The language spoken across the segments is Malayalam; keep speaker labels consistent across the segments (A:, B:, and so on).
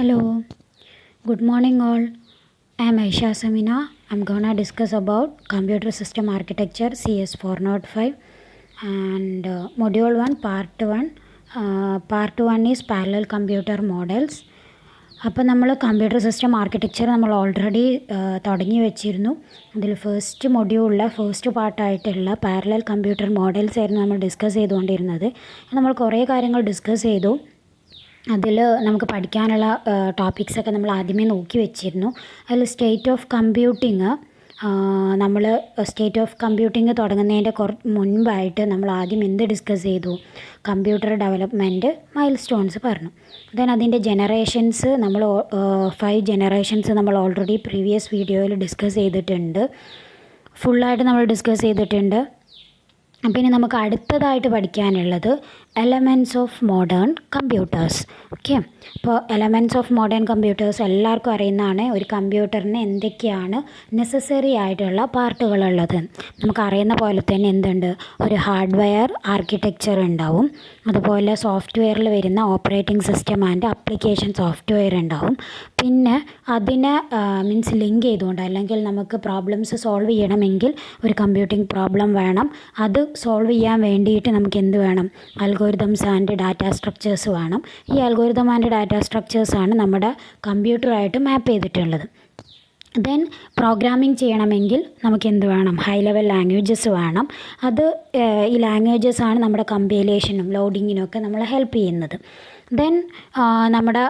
A: Hello, good morning all. I am Aisha Samina. I'm gonna discuss about computer system architecture CS 405 and module 1 part 1. Part 1 is parallel computer models. അപ്പോൾ നമ്മൾ കമ്പ്യൂട്ടർ സിസ്റ്റം ആർക്കിടെക്ചർ നമ്മൾ ഓൾറെഡി തുടങ്ങി വെച്ചിരുന്നു. അതിൽ ഫസ്റ്റ് മൊഡ്യൂളിലെ ഫസ്റ്റ് പാർട്ടായിട്ടുള്ള പാരലൽ കമ്പ്യൂട്ടർ മോഡൽസ് ആയിരുന്നു നമ്മൾ ഡിസ്കസ് ചെയ്തുകൊണ്ടിരുന്നത്. നമ്മൾ കുറേ കാര്യങ്ങൾ ഡിസ്കസ് ചെയ്തു. അതിൽ നമുക്ക് പഠിക്കാനുള്ള ടോപ്പിക്സൊക്കെ നമ്മൾ ആദ്യമേ നോക്കി വെച്ചിരുന്നു. അതിൽ സ്റ്റേറ്റ് ഓഫ് കമ്പ്യൂട്ടിങ് തുടങ്ങുന്നതിൻ്റെ മുൻപായിട്ട് നമ്മൾ ആദ്യം എന്ത് ഡിസ്കസ് ചെയ്തു? കമ്പ്യൂട്ടർ ഡെവലപ്മെൻറ്റ് മൈൽ സ്റ്റോൺസ് പറഞ്ഞു. ദെൻ അതിൻ്റെ ജനറേഷൻസ് നമ്മൾ 5 ജനറേഷൻസ് നമ്മൾ ഓൾറെഡി പ്രീവിയസ് വീഡിയോയിൽ ഡിസ്കസ് ചെയ്തിട്ടുണ്ട്, ഫുള്ളായിട്ട് നമ്മൾ ഡിസ്കസ് ചെയ്തിട്ടുണ്ട്. പിന്നെ നമുക്ക് അടുത്തതായിട്ട് പഠിക്കാനുള്ളത് elements of modern computers. Okay, അപ്പോൾ എലമെൻറ്റ്സ് ഓഫ് മോഡേൺ കമ്പ്യൂട്ടേഴ്സ് എല്ലാവർക്കും അറിയുന്നതാണ്. ഒരു കമ്പ്യൂട്ടറിന് എന്തൊക്കെയാണ് നെസസറി ആയിട്ടുള്ള പാർട്ടുകളുള്ളത്. നമുക്കറിയുന്ന പോലെ തന്നെ എന്തുണ്ട്, ഒരു ഹാർഡ്വെയർ ആർക്കിടെക്ചർ ഉണ്ടാവും, അതുപോലെ സോഫ്റ്റ്വെയറിൽ വരുന്ന operating system and application software ഉണ്ടാവും. പിന്നെ അതിനെ ലിങ്ക് ചെയ്തുകൊണ്ട്, അല്ലെങ്കിൽ നമുക്ക് പ്രോബ്ലംസ് സോൾവ് ചെയ്യണമെങ്കിൽ ഒരു കമ്പ്യൂട്ടിംഗ് പ്രോബ്ലം വേണം. അത് സോൾവ് ചെയ്യാൻ വേണ്ടിയിട്ട് നമുക്ക് എന്ത് വേണം? അൽഗോരിതംസ് ആൻഡ് ഡാറ്റ സ്ട്രക്ചേഴ്സ് വേണം. ഈ അൽഗോരിതം ആൻഡ് ഡാറ്റ സ്ട്രക്ചേഴ്സാണ് നമ്മുടെ കമ്പ്യൂട്ടറായിട്ട് മാപ്പ് ചെയ്തിട്ടുള്ളത്. ദെൻ പ്രോഗ്രാമിംഗ് ചെയ്യണമെങ്കിൽ നമുക്ക് എന്ത് വേണം? ഹൈ ലെവൽ ലാംഗ്വേജസ് വേണം. അത് ഈ ലാംഗ്വേജസ് ആണ് നമ്മുടെ കമ്പൈലേഷനും ലോഡിങ്ങിനും ഒക്കെ നമ്മളെ ഹെൽപ്പ് ചെയ്യുന്നത്. ദെൻ നമ്മുടെ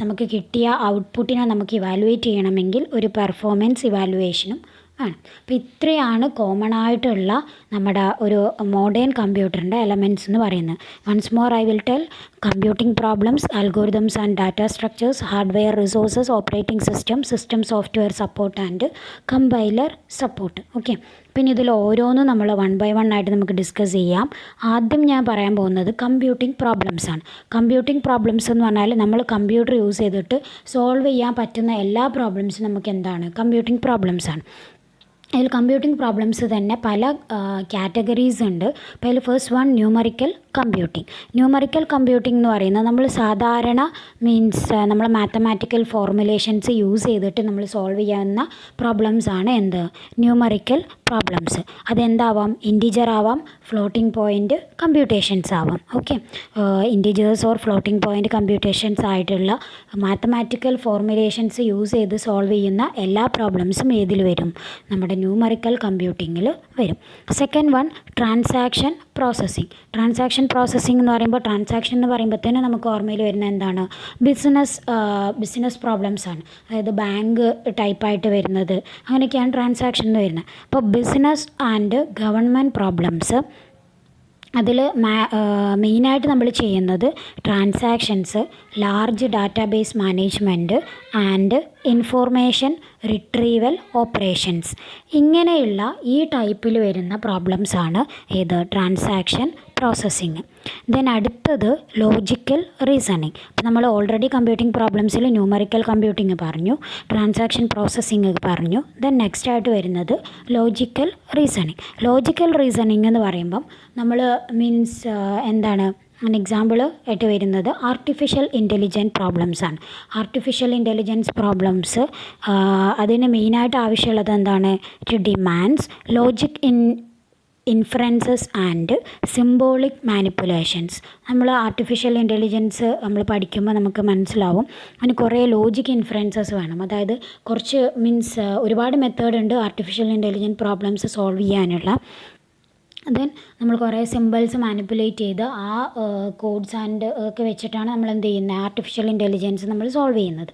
A: നമുക്ക് കിട്ടിയ ഔട്ട്പുട്ടിനെ നമുക്ക് ഇവാലുവേറ്റ് ചെയ്യണമെങ്കിൽ ഒരു പെർഫോമൻസ് ഇവാലുവേഷനും ആണ്. അപ്പോൾ ഇത്രയാണ് കോമൺ ആയിട്ടുള്ള നമ്മുടെ ഒരു മോഡേൺ കമ്പ്യൂട്ടറിൻ്റെ എലമെൻറ്റ്സ് എന്ന് പറയുന്നത്. Once more I will tell: computing problems, algorithms and data structures, hardware resources, operating system software support and compiler support. Okay, പിന്നെ ഇതിൽ ഓരോന്നും നമ്മൾ 1 by 1 ആയിട്ട് നമുക്ക് ഡിസ്കസ് ചെയ്യാം. ആദ്യം ഞാൻ പറയാൻ പോകുന്നത് കമ്പ്യൂട്ടിംഗ് പ്രോബ്ലംസ് ആണ്. കമ്പ്യൂട്ടിംഗ് പ്രോബ്ലംസ് എന്ന് പറഞ്ഞാൽ നമ്മൾ കമ്പ്യൂട്ടർ യൂസ് ചെയ്തിട്ട് സോൾവ് ചെയ്യാൻ പറ്റുന്ന എല്ലാ പ്രോബ്ലംസും നമുക്ക് എന്താണ്? കമ്പ്യൂട്ടിംഗ് പ്രോബ്ലംസ് ആണ്. അതിൽ കമ്പ്യൂട്ടിംഗ് പ്രോബ്ലംസ് തന്നെ പല കാറ്റഗറീസ് ഉണ്ട്. അപ്പോൾ അതിൽ first one numerical computing. Numerical computing എന്ന് പറയുന്നത് നമ്മൾ സാധാരണ നമ്മൾ മാത്തമാറ്റിക്കൽ ഫോർമുലേഷൻസ് യൂസ് ചെയ്തിട്ട് നമ്മൾ സോൾവ് ചെയ്യാവുന്ന പ്രോബ്ലംസ് ആണ് എന്ത്? Numerical problems. അതെന്താവാം? ഇൻറ്റിജർ ആവാം, ഫ്ലോട്ടിംഗ് പോയിൻ്റ് കമ്പ്യൂട്ടേഷൻസ് ആവാം. Okay, integers or floating point computations ആയിട്ടുള്ള മാത്തമാറ്റിക്കൽ ഫോർമുലേഷൻസ് യൂസ് ചെയ്ത് സോൾവ് ചെയ്യുന്ന എല്ലാ പ്രോബ്ലംസും ഏതിൽ വരും? നമ്മുടെ ന്യൂമറിക്കൽ കമ്പ്യൂട്ടിങ്ങിൽ വരും. Second one transaction processing. Transaction processing എന്ന് പറയുമ്പോൾ, ട്രാൻസാക്ഷൻ എന്ന് പറയുമ്പോൾ തന്നെ നമുക്ക് ഓർമ്മയിൽ വരുന്ന എന്താണ്? ബിസിനസ് പ്രോബ്ലംസ് ആണ്. അതായത് ബാങ്ക് ടൈപ്പായിട്ട് വരുന്നത്, അങ്ങനെയൊക്കെയാണ് ട്രാൻസാക്ഷൻ എന്ന് വരുന്നത്. അപ്പോൾ ബിസിനസ് ആൻഡ് ഗവൺമെൻറ് പ്രോബ്ലംസ്, അതിൽ മെയിനായിട്ട് നമ്മൾ ചെയ്യുന്നത് transactions, large database management and information retrieval operations, ഇങ്ങനെയുള്ള ഈ ടൈപ്പിൽ വരുന്ന പ്രോബ്ലംസാണ് ഏത്? Transaction processing. ദെൻ അടുത്തത് ലോജിക്കൽ റീസണിങ്. അപ്പോൾ നമ്മൾ ഓൾറെഡി കമ്പ്യൂട്ടിംഗ് പ്രോബ്ലംസിൽ ന്യൂമറിക്കൽ കമ്പ്യൂട്ടിങ് പറഞ്ഞു, ട്രാൻസാക്ഷൻ പ്രോസസ്സിങ് പറഞ്ഞു. ദെൻ നെക്സ്റ്റ് ആയിട്ട് വരുന്നത് ലോജിക്കൽ റീസണിങ്. ലോജിക്കൽ റീസണിങ് എന്ന് പറയുമ്പം നമ്മൾ എന്താണ്? എക്സാമ്പിൾ ആയിട്ട് വരുന്നത് ആർട്ടിഫിഷ്യൽ ഇൻ്റലിജൻസ് പ്രോബ്ലംസ് ആണ്. ആർട്ടിഫിഷ്യൽ ഇൻ്റലിജൻസ് പ്രോബ്ലംസ് അതിന് മെയിനായിട്ട് ആവശ്യമുള്ളത് എന്താണ്? It demands logic inferences and symbolic manipulations. നമ്മൾ ആർട്ടിഫിഷ്യൽ ഇൻ്റലിജൻസ് നമ്മൾ പഠിക്കുമ്പോൾ നമുക്ക് മനസ്സിലാവും അതിന് കുറേ ലോജിക് ഇൻഫറൻസസ് വേണം. അതായത് കുറച്ച് ഒരുപാട് മെത്തേഡ് ഉണ്ട് ആർട്ടിഫിഷ്യൽ ഇൻ്റലിജൻസ് പ്രോബ്ലംസ് സോൾവ് ചെയ്യാനുള്ള. ദെൻ നമ്മൾ കുറേ സിമ്പിൾസ് മാനിപ്പുലേറ്റ് ചെയ്ത് ആ കോഡ്സ് ആൻഡ് ഒക്കെ വെച്ചിട്ടാണ് നമ്മൾ എന്ത് ചെയ്യുന്നത്? ആർട്ടിഫിഷ്യൽ ഇൻ്റലിജൻസ് നമ്മൾ സോൾവ് ചെയ്യുന്നത്.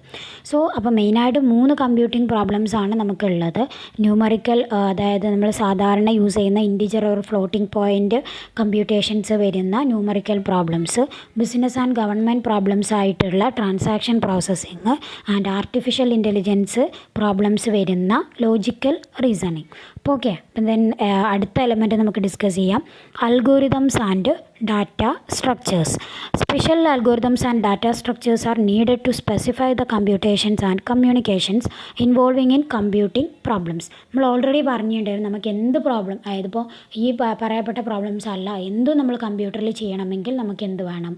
A: സോ അപ്പോൾ മെയിനായിട്ട് 3 കമ്പ്യൂട്ടിംഗ് പ്രോബ്ലംസ് ആണ് നമുക്കുള്ളത്. ന്യൂമറിക്കൽ, അതായത് നമ്മൾ സാധാരണ യൂസ് ചെയ്യുന്ന integer or floating point computations വരുന്ന numerical problems, business and government problems ആയിട്ടുള്ള transaction processing and artificial intelligence problems വരുന്ന ലോജിക്കൽ റീസണിങ്. അപ്പോൾ ഓക്കെ, അപ്പം ദെൻ അടുത്ത എലമെൻറ്റ് നമുക്ക് ഡിസ്കസ് ചെയ്യാം. Algorithms and data structures. Special algorithms and data structures are needed to specify the computations and communications involving in computing problems. നമ്മൾ ഓൾറെഡി പറഞ്ഞിട്ടുണ്ടായിരുന്നു, നമുക്ക് എന്ത് പ്രോബ്ലം, അതായത് ഇപ്പോൾ ഈ പറയപ്പെട്ട പ്രോബ്ലംസ് അല്ല, എന്തും നമ്മൾ കമ്പ്യൂട്ടറിൽ ചെയ്യണമെങ്കിൽ നമുക്ക് എന്ത് വേണം,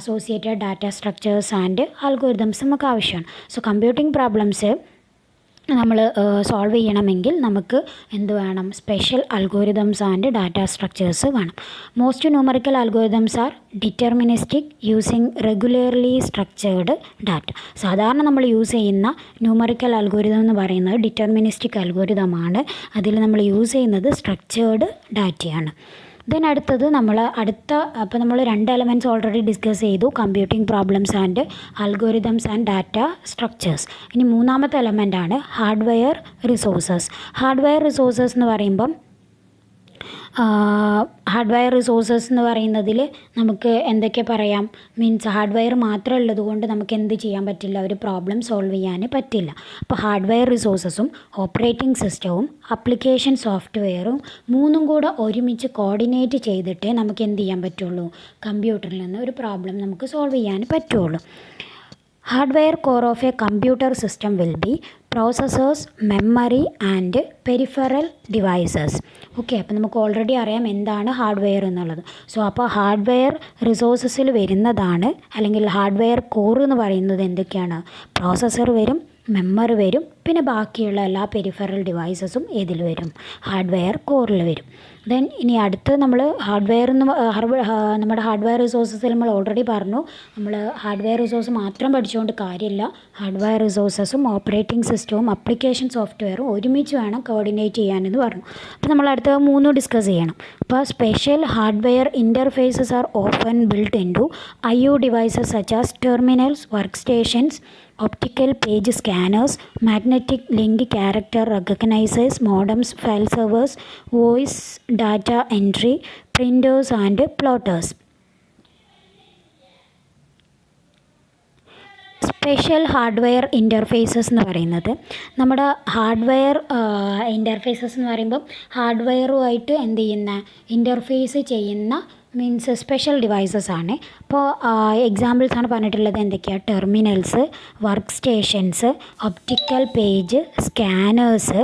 A: associated data structures and algorithms നമുക്ക് ആവശ്യമാണ്. സോ കമ്പ്യൂട്ടിംഗ് പ്രോബ്ലംസ് നമ്മൾ സോൾവ് ചെയ്യണമെങ്കിൽ നമുക്ക് എന്ത് വേണം, special algorithms and data structures വേണം. Most numerical algorithms are deterministic using regularly structured data. സാധാരണ നമ്മൾ യൂസ് ചെയ്യുന്ന ന്യൂമറിക്കൽ അൽഗോരിതം എന്ന് പറയുന്നത് ഡിറ്റർമിനിസ്റ്റിക് അൽഗോരിതമാണ്. അതിൽ നമ്മൾ യൂസ് ചെയ്യുന്നത് സ്ട്രക്ചേർഡ് ഡാറ്റയാണ്. ദെൻ അടുത്തത് അപ്പോൾ നമ്മൾ 2 എലമെൻറ്റ്സ് ഓൾറെഡി ഡിസ്കസ് ചെയ്തു, computing problems and algorithms and data structures. ഇനി മൂന്നാമത്തെ എലമെൻ്റാണ് ഹാർഡ്വെയർ റിസോഴ്സസ്. ഹാർഡ്വെയർ റിസോഴ്സസ് എന്ന് പറയുമ്പം ഹാർഡ്വെയർ റിസോഴ്സസ് എന്ന് പറയുന്നതിൽ നമുക്ക് എന്തൊക്കെ പറയാം, മീൻസ് ഹാർഡ്വെയർ മാത്രം ഉള്ളത് കൊണ്ട് നമുക്ക് എന്ത് ചെയ്യാൻ പറ്റില്ല, ഒരു പ്രോബ്ലം സോൾവ് ചെയ്യാൻ പറ്റില്ല. അപ്പോൾ ഹാർഡ്വെയർ റിസോഴ്സസും ഓപ്പറേറ്റിംഗ് സിസ്റ്റവും അപ്ലിക്കേഷൻ സോഫ്റ്റ്വെയറും മൂന്നും കൂടെ ഒരുമിച്ച് കോർഡിനേറ്റ് ചെയ്തിട്ടേ നമുക്ക് എന്ത് ചെയ്യാൻ പറ്റുള്ളൂ, കമ്പ്യൂട്ടറിൽ നിന്ന് ഒരു പ്രോബ്ലം നമുക്ക് സോൾവ് ചെയ്യാൻ പറ്റുള്ളൂ. Hardware core of A computer system will be processors, memory and peripheral devices. Okay, അപ്പോൾ നമുക്ക് ഓൾറെഡി അറിയാം എന്താണ് ഹാർഡ്വെയർ എന്നുള്ളത്. സോ അപ്പോൾ ഹാർഡ്വെയർ റിസോഴ്സസിൽ വരുന്നതാണ്, അല്ലെങ്കിൽ ഹാർഡ്വെയർ കോർ എന്ന് പറയുന്നത് എന്തൊക്കെയാണ്, പ്രോസസ്സർ വരും, മെമ്മറി വരും, പിന്നെ ബാക്കിയുള്ള എല്ലാ പെരിഫറൽ ഡിവൈസസും ഏതിൽ വരും, ഹാർഡ്വെയർ കോറിൽ വരും. ദെൻ ഇനി അടുത്ത് നമ്മൾ നമ്മുടെ ഹാർഡ്വെയർ റിസോഴ്സസിൽ നമ്മൾ ഓൾറെഡി പറഞ്ഞു, നമ്മൾ ഹാർഡ്വെയർ റിസോഴ്സ് മാത്രം പഠിച്ചുകൊണ്ട് കാര്യമില്ല, ഹാർഡ്വെയർ റിസോഴ്സസും ഓപ്പറേറ്റിംഗ് സിസ്റ്റവും അപ്ലിക്കേഷൻ സോഫ്റ്റ്വെയറും ഒരുമിച്ച് വേണം കോർഡിനേറ്റ് ചെയ്യാനെന്ന് പറഞ്ഞു. അപ്പോൾ നമ്മൾ അടുത്ത 3 ഡിസ്കസ് ചെയ്യണം. അപ്പോൾ special hardware interfaces are often built in to IO devices such as terminals, work stations, optical page scanners, magnetic link character recognizers, modems, file servers, voice data entry, printers and plotters. Special hardware interfaces എന്ന് പറയുന്നത് നമ്മുടെ ഹാർഡ്വെയർ ഇൻ്റർഫേസസ് എന്ന് പറയുമ്പം ഹാർഡ്വെയറുമായിട്ട് എന്ത് ചെയ്യുന്ന ഇൻ്റർഫേസ് ചെയ്യുന്ന മീൻസ് സ്പെഷ്യൽ ഡിവൈസസ് ആണ്. അപ്പോൾ എക്സാമ്പിൾസ് ആണ് പറഞ്ഞിട്ടുള്ളത് എന്തൊക്കെയാണ്, terminals, work stations, optical page scanners,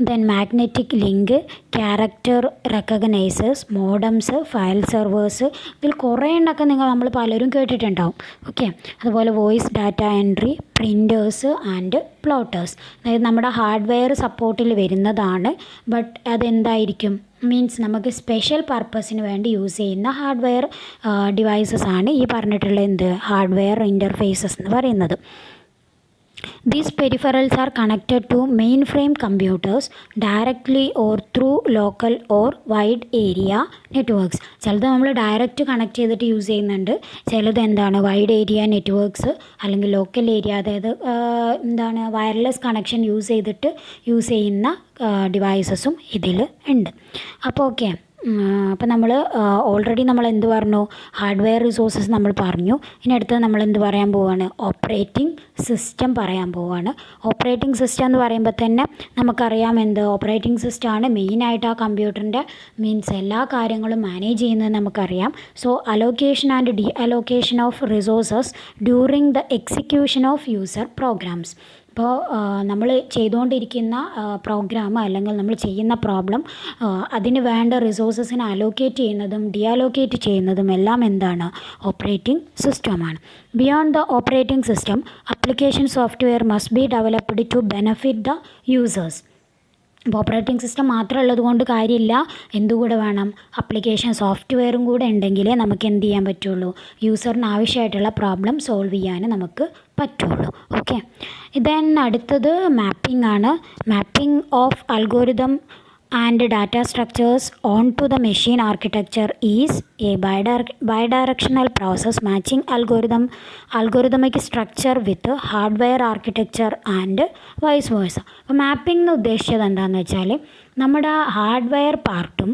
A: then magnetic link, character recognizers, modems, file servers. ഇതിൽ കുറേ എണ്ണമൊക്കെ നമ്മൾ പലരും കേട്ടിട്ടുണ്ടാവും. ഓക്കെ, അതുപോലെ voice data entry, printers and plotters. അതായത് നമ്മുടെ ഹാർഡ്വെയർ സപ്പോർട്ടിൽ വരുന്നതാണ്, ബട്ട് അതെന്തായിരിക്കും, മീൻസ് നമുക്ക് സ്പെഷ്യൽ പർപ്പസിന് വേണ്ടി യൂസ് ചെയ്യുന്ന ഹാർഡ്വെയർ ഡിവൈസസ് ആണ് ഈ പറഞ്ഞിട്ടുള്ള ഹാർഡ്വെയർ ഇൻ്റർഫേസസ് എന്ന് പറയുന്നത്. These peripherals are connected to mainframe computers directly or through local or wide area networks. ചിലത് നമ്മൾ ഡയറക്റ്റ് കണക്ട് ചെയ്തിട്ട് യൂസ് ചെയ്യുന്നുണ്ട്, ചിലത് എന്താണ് വൈഡ് ഏരിയ നെറ്റ്വർക്ക്സ് അല്ലെങ്കിൽ ലോക്കൽ ഏരിയ, അതായത് വയർലെസ് കണക്ഷൻ യൂസ് ചെയ്തിട്ട് യൂസ് ചെയ്യുന്ന ഡിവൈസസും ഇതിൽ ഉണ്ട്. അപ്പോൾ ഓക്കെ, അപ്പോൾ നമ്മൾ ഓൾറെഡി നമ്മൾ എന്ത് പറഞ്ഞു, ഹാർഡ്വെയർ റിസോഴ്സസ് നമ്മൾ പറഞ്ഞു. ഇനി അടുത്തത് നമ്മൾ എന്ത് പറയാൻ പോവുകയാണ്, ഓപ്പറേറ്റിംഗ് സിസ്റ്റം പറയാൻ പോവുകയാണ്. ഓപ്പറേറ്റിംഗ് സിസ്റ്റം എന്ന് പറയുമ്പോൾ തന്നെ നമുക്കറിയാം ഓപ്പറേറ്റിംഗ് സിസ്റ്റമാണ് മെയിനായിട്ട് ആ കമ്പ്യൂട്ടറിൻ്റെ മീൻസ് എല്ലാ കാര്യങ്ങളും മാനേജ് ചെയ്യുന്നത് നമുക്കറിയാം. So allocation and deallocation of resources during the execution of user programs. ഇപ്പോൾ നമ്മൾ ചെയ്തുകൊണ്ടിരിക്കുന്ന പ്രോഗ്രാം അല്ലെങ്കിൽ നമ്മൾ ചെയ്യുന്ന പ്രോബ്ലം അതിന് വേണ്ട റിസോഴ്സസിനെ അലോക്കേറ്റ് ചെയ്യുന്നതും ഡിഅലോക്കേറ്റ് ചെയ്യുന്നതും എല്ലാം എന്താണ്, ഓപ്പറേറ്റിംഗ് സിസ്റ്റമാണ്. Beyond the operating system application software must be developed to benefit the users. ഇപ്പോൾ ഓപ്പറേറ്റിംഗ് സിസ്റ്റം മാത്രം ഉള്ളത് കൊണ്ട് കാര്യമില്ല, എന്തുകൂടെ വേണം, ആപ്ലിക്കേഷൻ സോഫ്റ്റ്വെയറും കൂടെ ഉണ്ടെങ്കിലേ നമുക്ക് എന്ത് ചെയ്യാൻ പറ്റുള്ളൂ, യൂസറിന് ആവശ്യമായിട്ടുള്ള പ്രോബ്ലം സോൾവ് ചെയ്യാൻ നമുക്ക് പറ്റുള്ളൂ. ഓക്കെ, ദെൻ അടുത്തത് മാപ്പിംഗ് ആണ്. Mapping of algorithm and data structures onto the machine architecture is a bidirectional process matching algorithmic structure with hardware architecture and vice versa. അപ്പോൾ മാപ്പിംഗ് എന്ന് ഉദ്ദേശിച്ചത് എന്താണെന്ന് വെച്ചാൽ നമ്മുടെ ഹാർഡ്വെയർ പാർട്ടും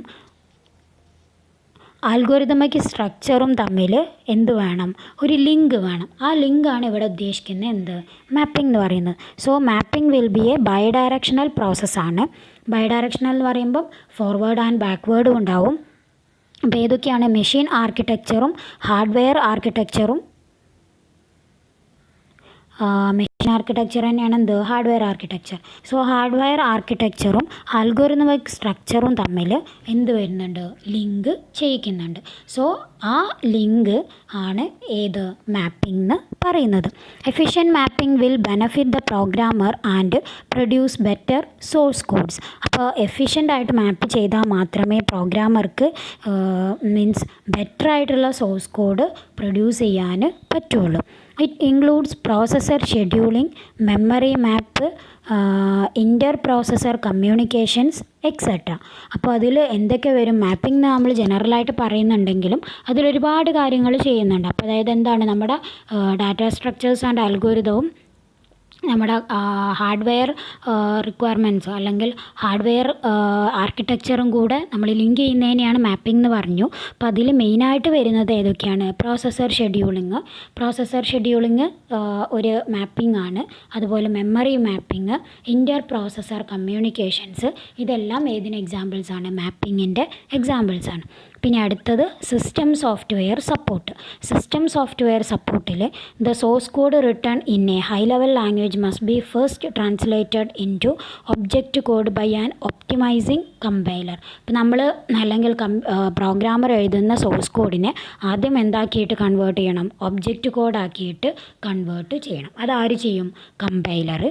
A: ആൽഗോരിതമിക് സ്ട്രക്ചറും തമ്മിൽ എന്ത് വേണം, ഒരു ലിങ്ക് വേണം. ആ ലിങ്കാണ് ഇവിടെ ഉദ്ദേശിക്കുന്നത് എന്ത്, മാപ്പിംഗ് എന്ന് പറയുന്നത്. So mapping will be a bidirectional പ്രോസസ്സാണ്. ബൈഡയറക്ഷണൽ എന്ന് പറയുമ്പം ഫോർവേഡ് ആൻഡ് ബാക്ക്വേർഡും ഉണ്ടാവും. അപ്പോൾ ഏതൊക്കെയാണ്, മെഷീൻ ആർക്കിടെക്ചറും ഹാർഡ്വെയർ ആർക്കിടെക്ചറും. മെഷീൻ ആർക്കിടെക്ചർ തന്നെയാണ് എന്ത്, ഹാർഡ്വെയർ ആർക്കിടെക്ചർ. സോ ഹാർഡ്വെയർ ആർക്കിടെക്ചറും അൽഗോരിതമിക് സ്ട്രക്ചറും തമ്മിൽ എന്ത് വരുന്നുണ്ട്, ലിങ്ക് ചെയ്യിക്കുന്നുണ്ട്. സോ ആ ലിങ്ക് ആണ് ഏത്, മാപ്പിംഗ് എന്ന് പറയുന്നത്. Efficient mapping will benefit the programmer and produce better source codes. അപ്പോൾ എഫിഷ്യൻ്റ് ആയിട്ട് മാപ്പ് ചെയ്താൽ മാത്രമേ പ്രോഗ്രാമർക്ക് മീൻസ് ബെറ്റർ ആയിട്ടുള്ള സോഴ്സ് കോഡ് പ്രൊഡ്യൂസ് ചെയ്യാൻ പറ്റുള്ളൂ. It includes processor scheduling, memory map, inter processor communications etcetera. അപ്പോൾ അതിൽ എന്തൊക്കെ വരും, മാപ്പിംഗ് നമ്മൾ ജനറലായിട്ട് പറയുന്നുണ്ടെങ്കിലും അതിലൊരുപാട് കാര്യങ്ങൾ ചെയ്യുന്നുണ്ട്. അപ്പോൾ അതായത് എന്താണ്, നമ്മുടെ ഡാറ്റ സ്ട്രക്ചേഴ്സ് ആൻഡ് അൽഗോരിതവും നമ്മുടെ ഹാർഡ്വെയർ റിക്വയർമെൻറ്റ്സ് അല്ലെങ്കിൽ ഹാർഡ്വെയർ ആർക്കിടെക്ചറും കൂടെ നമ്മൾ ലിങ്ക് ചെയ്യുന്നതിനെയാണ് മാപ്പിംഗ് എന്ന് പറഞ്ഞു. അപ്പോൾ അതിൽ മെയിനായിട്ട് വരുന്നത് ഏതൊക്കെയാണ്, പ്രോസസ്സർ ഷെഡ്യൂളിംഗ് ഒരു മാപ്പിംഗ് ആണ്. അതുപോലെ memory mapping, interprocessor communications, ഇതെല്ലാം ഏതിന് എക്സാമ്പിൾസാണ്, മാപ്പിങ്ങിൻ്റെ എക്സാമ്പിൾസാണ്. പിന്നെ അടുത്തത് സിസ്റ്റം സോഫ്റ്റ്വെയർ സപ്പോർട്ടിൽ the source code written in a high level language must be first translated into object code by an optimizing compiler. ഇപ്പം നമ്മൾ അല്ലെങ്കിൽ പ്രോഗ്രാമർ എഴുതുന്ന സോഴ്സ് കോഡിനെ ആദ്യം എന്താക്കിയിട്ട് കൺവേർട്ട് ചെയ്യണം, ഒബ്ജക്റ്റ് കോഡാക്കിയിട്ട് കൺവേർട്ട് ചെയ്യണം. അതാര് ചെയ്യും, കമ്പൈലർ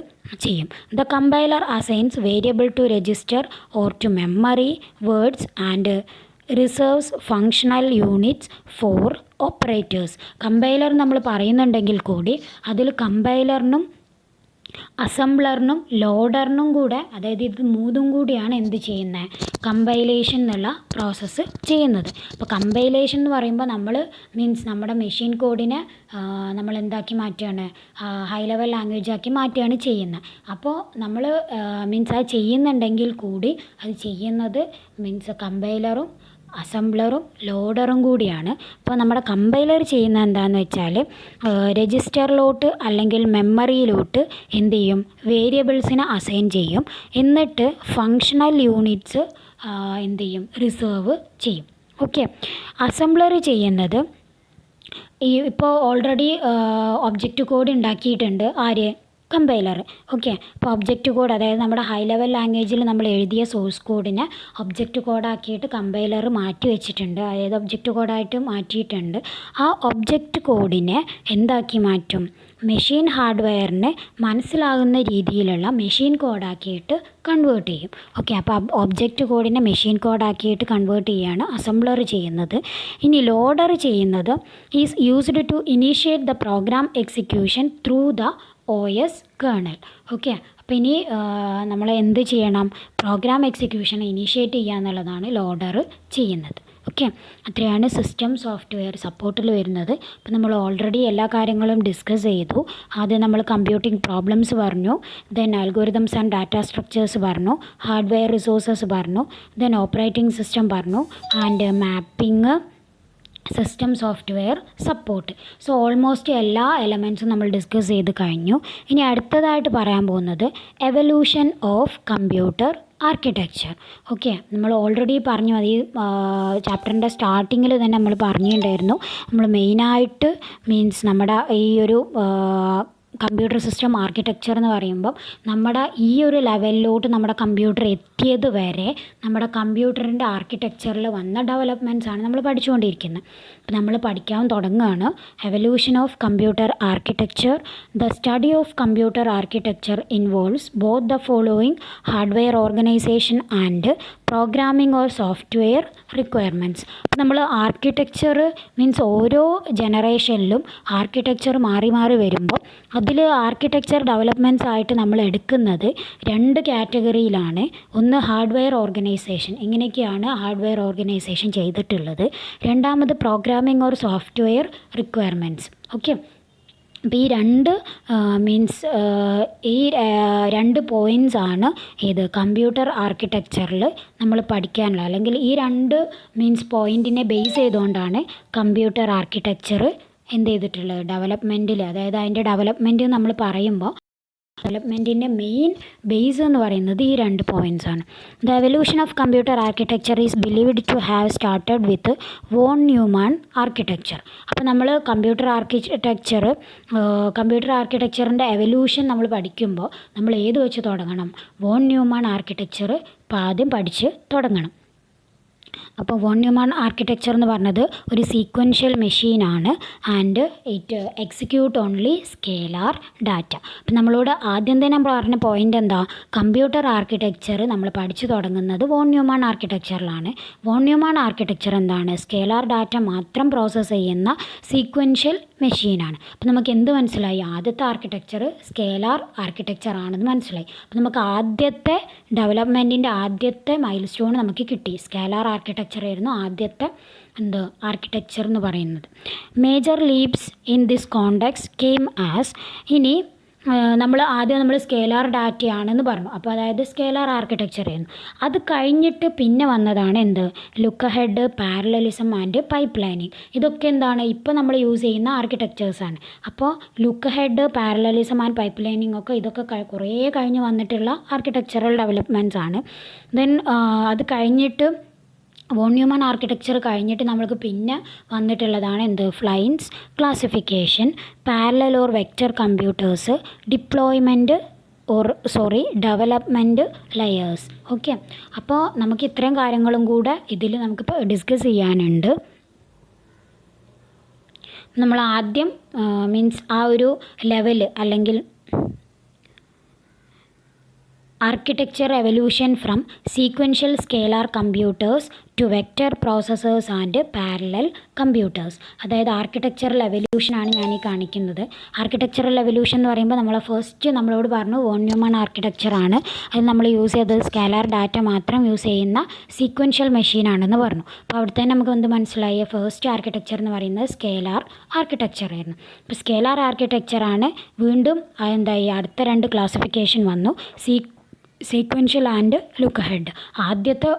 A: ചെയ്യും. The compiler assigns variable to register or to memory words and reserves functional units four operators. Compiler നമ്മൾ പറയുന്നുണ്ടെങ്കിൽ കൂടി അതിൽ കമ്പൈലറിനും അസംബ്ലറിനും ലോഡറിനും കൂടെ, അതായത് ഇത് മൂന്നും കൂടിയാണ് എന്ത് ചെയ്യുന്നത്, കമ്പൈലേഷൻ എന്നുള്ള പ്രോസസ്സ് ചെയ്യുന്നത്. അപ്പോൾ കമ്പൈലേഷൻ എന്ന് പറയുമ്പോൾ നമ്മൾ മീൻസ് നമ്മുടെ മെഷീൻ കോഡിനെ നമ്മൾ എന്താക്കി മാറ്റുകയാണ്, ഹൈ ലെവൽ ലാംഗ്വേജ് ആക്കി മാറ്റുകയാണ് ചെയ്യുന്നത്. അപ്പോൾ നമ്മൾ മീൻസ് അത് ചെയ്യുന്നുണ്ടെങ്കിൽ കൂടി അത് ചെയ്യുന്നത് മീൻസ് കമ്പൈലറും അസംബ്ലറും ലോഡറും കൂടിയാണ്. അപ്പോൾ നമ്മുടെ കമ്പൈലർ ചെയ്യുന്നത് എന്താണെന്ന് വെച്ചാൽ രജിസ്റ്ററിലോട്ട് അല്ലെങ്കിൽ മെമ്മറിയിലോട്ട് എന്ത് ചെയ്യും, വേരിയബിൾസിനെ അസൈൻ ചെയ്യും. എന്നിട്ട് ഫങ്ഷണൽ യൂണിറ്റ്സ് എന്ത് ചെയ്യും, റിസർവ് ചെയ്യും. ഓക്കെ. അസംബ്ലർ ചെയ്യുന്നത് ഇപ്പോൾ ഓൾറെഡി ഒബ്ജക്റ്റ് കോഡ് ഉണ്ടാക്കിയിട്ടുണ്ട് ആര്, കമ്പൈലർ. ഓക്കെ. അപ്പോൾ ഒബ്ജക്റ്റ് കോഡ്, അതായത് നമ്മുടെ ഹൈ ലെവൽ ലാംഗ്വേജിൽ നമ്മൾ എഴുതിയ സോഴ്സ് കോഡിനെ ഒബ്ജക്റ്റ് കോഡാക്കിയിട്ട് കമ്പൈലർ മാറ്റി വെച്ചിട്ടുണ്ട്, അതായത് ഒബ്ജക്റ്റ് കോഡായിട്ട് മാറ്റിയിട്ടുണ്ട്. ആ ഒബ്ജക്റ്റ് കോഡിനെ എന്താക്കി മാറ്റും, മെഷീൻ ഹാർഡ്വെയറിന് മനസ്സിലാകുന്ന രീതിയിലുള്ള മെഷീൻ കോഡാക്കിയിട്ട് കൺവേർട്ട് ചെയ്യും. ഓക്കെ. അപ്പോൾ ഒബ്ജക്റ്റ് കോഡിനെ മെഷീൻ കോഡാക്കിയിട്ട് കൺവേർട്ട് ചെയ്യുകയാണ് അസംബ്ലർ ചെയ്യുന്നത്. ഇനി ലോഡർ ചെയ്യുന്നത് is used to initiate the program execution through the OS kernel. Okay. അപ്പോൾ ഇനി നമ്മൾ എന്ത് ചെയ്യണം, പ്രോഗ്രാം എക്സിക്യൂഷൻ ഇനീഷ്യേറ്റ് ചെയ്യുക എന്നുള്ളതാണ് ലോഡർ ചെയ്യുന്നത്. ഓക്കെ. അത്രയാണ് സിസ്റ്റം സോഫ്റ്റ്വെയർ സപ്പോർട്ടിൽ വരുന്നത്. അപ്പോൾ നമ്മൾ ഓൾറെഡി എല്ലാ കാര്യങ്ങളും ഡിസ്കസ് ചെയ്തു. ആദ്യം നമ്മൾ കമ്പ്യൂട്ടിംഗ് പ്രോബ്ലംസ് പറഞ്ഞു, then algorithms and data structures പറഞ്ഞു, ഹാർഡ്വെയർ റിസോഴ്സസ് പറഞ്ഞു, ദെൻ ഓപ്പറേറ്റിംഗ് സിസ്റ്റം പറഞ്ഞു, and mapping, system software support. So almost എല്ലാ എലമെൻറ്റ്സും നമ്മൾ ഡിസ്കസ് ചെയ്ത് കഴിഞ്ഞു. ഇനി അടുത്തതായിട്ട് പറയാൻ പോകുന്നത് evolution of computer architecture. Okay. നമ്മൾ ഓൾറെഡി പറഞ്ഞു, അത് ഈ ചാപ്റ്ററിൻ്റെ സ്റ്റാർട്ടിങ്ങിൽ തന്നെ നമ്മൾ പറഞ്ഞിട്ടുണ്ടായിരുന്നു. നമ്മൾ മെയിനായിട്ട് മീൻസ് നമ്മുടെ ഈ ഒരു കമ്പ്യൂട്ടർ സിസ്റ്റം ആർക്കിടെക്ചർ എന്ന് പറയുമ്പം നമ്മുടെ ഈ ഒരു ലെവലിലോട്ട് നമ്മുടെ കമ്പ്യൂട്ടർ എത്തിയത് വരെ നമ്മുടെ കമ്പ്യൂട്ടറിൻ്റെ ആർക്കിടെക്ചറിൽ വന്ന ഡെവലപ്മെൻറ്റ്സ് ആണ് നമ്മൾ പഠിച്ചുകൊണ്ടിരിക്കുന്നത്. അപ്പോൾ നമ്മൾ പഠിക്കാൻ തുടങ്ങുകയാണ്. Evolution of computer architecture. The study of computer architecture involves both the following hardware organisation and programming or software requirements. അപ്പോൾ നമ്മൾ ആർക്കിടെക്ചർ മീൻസ് ഓരോ ജനറേഷനിലും ആർക്കിടെക്ചർ മാറി മാറി വരുമ്പോൾ അതിൽ ആർക്കിടെക്ചർ ഡെവലപ്മെൻറ്റ്സ് ആയിട്ട് നമ്മൾ എടുക്കുന്നത് രണ്ട് കാറ്റഗറിയിലാണ്. ഒന്ന് ഹാർഡ്വെയർ ഓർഗനൈസേഷൻ, ഇങ്ങനെയൊക്കെയാണ് ഹാർഡ്വെയർ ഓർഗനൈസേഷൻ ചെയ്തിട്ടുള്ളത്. രണ്ടാമത് programming or software requirements. Okay. അപ്പോൾ ഈ രണ്ട് രണ്ട് പോയിൻറ്റ്സ് ആണ് ഇത് കമ്പ്യൂട്ടർ ആർക്കിടെക്ചറിൽ നമ്മൾ പഠിക്കാനുള്ള, അല്ലെങ്കിൽ ഈ രണ്ട് പോയിൻറ്റിനെ ബേസ് ചെയ്തുകൊണ്ടാണ് കമ്പ്യൂട്ടർ ആർക്കിടെക്ചർ എന്ത് ചെയ്തിട്ടുള്ളത് ഡെവലപ്മെൻറ്റിൽ, അതായത് അതിൻ്റെ ഡെവലപ്മെൻറ്റ് നമ്മൾ പറയുമ്പോൾ ഡെവലപ്മെൻറ്റിൻ്റെ മെയിൻ ബേസ് എന്ന് പറയുന്നത് ഈ രണ്ട് പോയിൻറ്റ്സ് ആണ്. The evolution of computer architecture is believed to have started with von Neumann architecture. അപ്പോൾ നമ്മൾ കമ്പ്യൂട്ടർ ആർക്കിടെക്ചറിൻ്റെ എവല്യൂഷൻ നമ്മൾ പഠിക്കുമ്പോൾ നമ്മൾ ഏത് വെച്ച് തുടങ്ങണം? വോൺ ന്യൂമാൻ ആർക്കിടെക്ചർ ആദ്യം പഠിച്ച് തുടങ്ങണം. അപ്പോൾ വോൺ ന്യൂമാൻ ആർക്കിടെക്ചർ എന്ന് പറഞ്ഞത് ഒരു സീക്വൻഷ്യൽ മെഷീനാണ് and it execute only scalar data. അപ്പം നമ്മളോട് ആദ്യം തന്നെ നമ്മൾ പറഞ്ഞ പോയിൻ്റ് എന്താ? കമ്പ്യൂട്ടർ ആർക്കിടെക്ചർ നമ്മൾ പഠിച്ചു തുടങ്ങുന്നത് വോൺ ന്യൂമാൻ ആർക്കിടെക്ചറിലാണ്. വോൺ ന്യൂമാൻ ആർക്കിടെക്ചർ എന്താണ്? സ്കേലാർ ഡാറ്റ മാത്രം പ്രോസസ്സ് ചെയ്യുന്ന സീക്വൻഷ്യൽ മെഷീനാണ്. അപ്പോൾ നമുക്ക് എന്ത് മനസ്സിലായി? ആദ്യത്തെ ആർക്കിടെക്ചർ സ്കേലാർ ആർക്കിടെക്ചർ ആണെന്ന് മനസ്സിലായി. അപ്പോൾ നമുക്ക് ആദ്യത്തെ ഡെവലപ്മെൻറ്റിൻ്റെ ആദ്യത്തെ മൈൽ സ്റ്റോൺ നമുക്ക് കിട്ടി. സ്കേലാർ ആർക്കിടെക്ചർ ആയിരുന്നു ആദ്യത്തെ ആർക്കിടെക്ചർ എന്ന് പറയുന്നത്. Major leaps in this context came as, ഇനി നമ്മൾ സ്കേലാർ ഡാറ്റയാണെന്ന് പറഞ്ഞു. അപ്പോൾ അതായത് സ്കേലാർ ആർക്കിടെക്ചർ ആയിരുന്നു. അത് കഴിഞ്ഞിട്ട് പിന്നെ വന്നതാണ് look ahead, parallelism and pipe lining. ഇതൊക്കെ എന്താണ്? ഇപ്പോൾ നമ്മൾ യൂസ് ചെയ്യുന്ന ആർക്കിടെക്ചേഴ്സാണ്. അപ്പോൾ look ahead, parallelism and pipe lining ഒക്കെ ഇതൊക്കെ കുറേ കഴിഞ്ഞ് വന്നിട്ടുള്ള ആർക്കിടെക്ചറൽ ഡെവലപ്മെൻറ്റ്സ് ആണ്. ദെൻ അത് കഴിഞ്ഞിട്ട് വോൺ ന്യൂമാൻ ആർക്കിടെക്ചർ കഴിഞ്ഞിട്ട് നമ്മൾക്ക് പിന്നെ വന്നിട്ടുള്ളതാണ് Flynn's classification, parallel or vector computers, development layers. Okay, അപ്പോൾ നമുക്ക് ഇത്രയും കാര്യങ്ങളും കൂടെ ഇതിൽ നമുക്ക് ഡിസ്കസ് ചെയ്യാനുണ്ട്. നമ്മൾ ആദ്യം ആ ഒരു ലെവൽ അല്ലെങ്കിൽ architecture evolution from sequential scalar computers to vector processors and parallel computers. അതായത് ആർക്കിടെക്ചറൽ എവല്യൂഷനാണ് ഞാൻ ഈ കാണിക്കുന്നത്. ആർക്കിടെക്ചറൽ എവല്യൂഷൻ എന്ന് പറയുമ്പോൾ നമ്മളോട് പറഞ്ഞു വോൺ ന്യൂമാൻ ആർക്കിടെക്ചറാണ്. അത് നമ്മൾ യൂസ് ചെയ്തത് സ്കേലാർ ഡാറ്റ മാത്രം യൂസ് ചെയ്യുന്ന സീക്വൻഷ്യൽ മെഷീനാണെന്ന് പറഞ്ഞു. അപ്പോൾ അവിടെ തന്നെ നമുക്ക് മനസ്സിലായി ഫസ്റ്റ് ആർക്കിടെക്ചർ എന്ന് പറയുന്നത് സ്കേലാർ ആർക്കിടെക്ചർ ആയിരുന്നു. അപ്പോൾ സ്കേലാർ ആർക്കിടെക്ചറാണ് വീണ്ടും അടുത്ത രണ്ട് ക്ലാസിഫിക്കേഷൻ വന്നു, സീക്വൻഷ്യൽ ആൻഡ് ലുക്ക് അഹെഡ്. ആദ്യത്തെ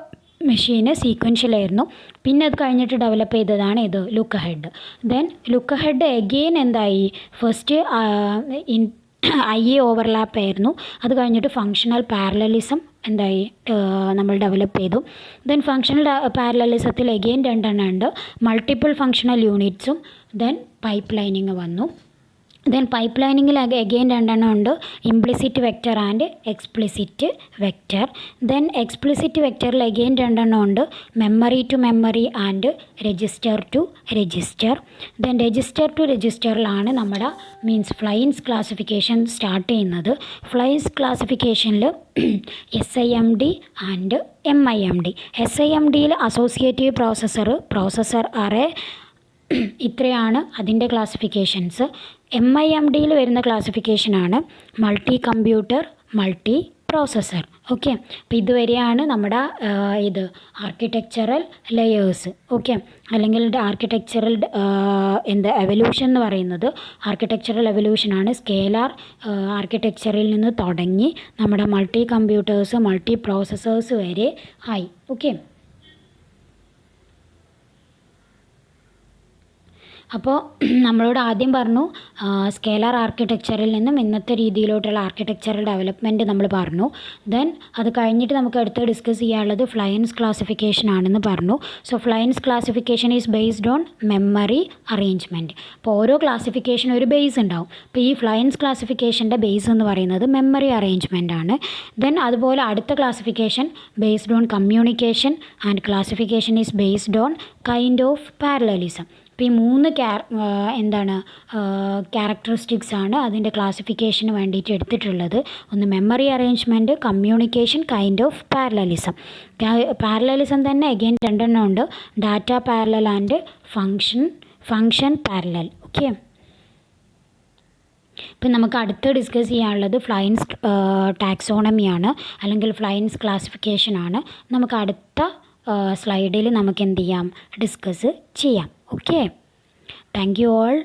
A: മെഷീന് സീക്വൻഷ്യലായിരുന്നു, പിന്നെ അത് കഴിഞ്ഞിട്ട് ഡെവലപ്പ് ചെയ്തതാണ് look ahead. Then look ahead again first I overlap ആയിരുന്നു. അത് കഴിഞ്ഞിട്ട് ഫങ്ഷണൽ പാരലലിസം നമ്മൾ ഡെവലപ്പ് ചെയ്തു. ദെൻ ഫങ്ഷണൽ പാരലലിസത്തിൽ എഗെയിൻ രണ്ടെണ്ണം ഉണ്ട്, മൾട്ടിപ്പിൾ ഫങ്ഷണൽ യൂണിറ്റ്സും ദെൻ പൈപ്പ് ലൈനിങ് വന്നു. ദെൻ പൈപ്പ് ലൈനിങ്ങിൽ എഗെയിൻ രണ്ടെണ്ണം ഉണ്ട്, implicit vector and explicit vector. Then explicit വെക്റ്ററിൽ എഗെയിൻ രണ്ടെണ്ണം ഉണ്ട്, memory to memory and register to register. Then register to രജിസ്റ്ററിലാണ് നമ്മുടെ ഫ്ലൈൻസ് ക്ലാസിഫിക്കേഷൻ സ്റ്റാർട്ട് ചെയ്യുന്നത്. ഫ്ലൈൻസ് ക്ലാസിഫിക്കേഷനിൽ SIMD ആൻഡ് MIMD. SIMDയിൽ അസോസിയേറ്റീവ് പ്രോസസ്സർ അറേ, ഇത്രയാണ് അതിൻ്റെ ക്ലാസിഫിക്കേഷൻസ്. MIMDയിൽ വരുന്ന ക്ലാസിഫിക്കേഷനാണ് multi computer, multi processor. Okay, അപ്പോൾ ഇതുവരെയാണ് നമ്മുടെ ആർക്കിടെക്ചറൽ ലെയേഴ്സ്. ഓക്കെ, അല്ലെങ്കിൽ ആർക്കിടെക്ചറൽ എവല്യൂഷൻ എന്ന് പറയുന്നത് ആർക്കിടെക്ചറൽ എവല്യൂഷനാണ്. സ്കേലാർ ആർക്കിടെക്ചറിൽ നിന്ന് തുടങ്ങി നമ്മുടെ മൾട്ടി കമ്പ്യൂട്ടേഴ്സ്, മൾട്ടി പ്രോസസ്സേഴ്സ് വരെ ആയി. ഓക്കെ, അപ്പോൾ നമ്മളോട് ആദ്യം പറഞ്ഞു സ്കേലാർ ആർക്കിടെക്ചറിൽ നിന്നും ഇന്നത്തെ രീതിയിലോട്ടുള്ള ആർക്കിടെക്ചറൽ ഡെവലപ്മെൻറ്റ് നമ്മൾ പറഞ്ഞു. ദെൻ അത് കഴിഞ്ഞിട്ട് നമുക്ക് അടുത്ത് ഡിസ്കസ് ചെയ്യാനുള്ളത് ഫ്ലൈൻസ് ക്ലാസിഫിക്കേഷൻ ആണെന്ന് പറഞ്ഞു. So Flynn's classification is based on memory arrangement. അപ്പോൾ ഓരോ ക്ലാസിഫിക്കേഷൻ ഒരു ബേസ് ഉണ്ടാവും. അപ്പോൾ ഈ ഫ്ലൈൻസ് ക്ലാസിഫിക്കേഷൻ്റെ ബേസ് എന്ന് പറയുന്നത് മെമ്മറി അറേഞ്ച്മെൻ്റ് ആണ്. ദെൻ അതുപോലെ അടുത്ത classification based on communication and classification is based on kind of parallelism. അപ്പോൾ ഈ മൂന്ന് ക്യാരക്ടറിസ്റ്റിക്സ് ആണ് അതിൻ്റെ ക്ലാസിഫിക്കേഷന് വേണ്ടിയിട്ട് എടുത്തിട്ടുള്ളത്. ഒന്ന് memory arrangement, communication, kind of parallelism. Parallelism തന്നെ അഗെയിൻ രണ്ടെണ്ണം ഉണ്ട്, data parallel and function parallel. Okay, ഇപ്പം നമുക്ക് അടുത്ത് ഡിസ്കസ് ചെയ്യാനുള്ളത് ഫ്ലൈൻസ് ടാക്സോണമിയാണ് അല്ലെങ്കിൽ ഫ്ലൈൻസ് ക്ലാസിഫിക്കേഷനാണ്. നമുക്ക് അടുത്ത സ്ലൈഡിൽ നമുക്ക് എന്ത് ചെയ്യാം, ഡിസ്കസ് ചെയ്യാം. Okay, thank you all.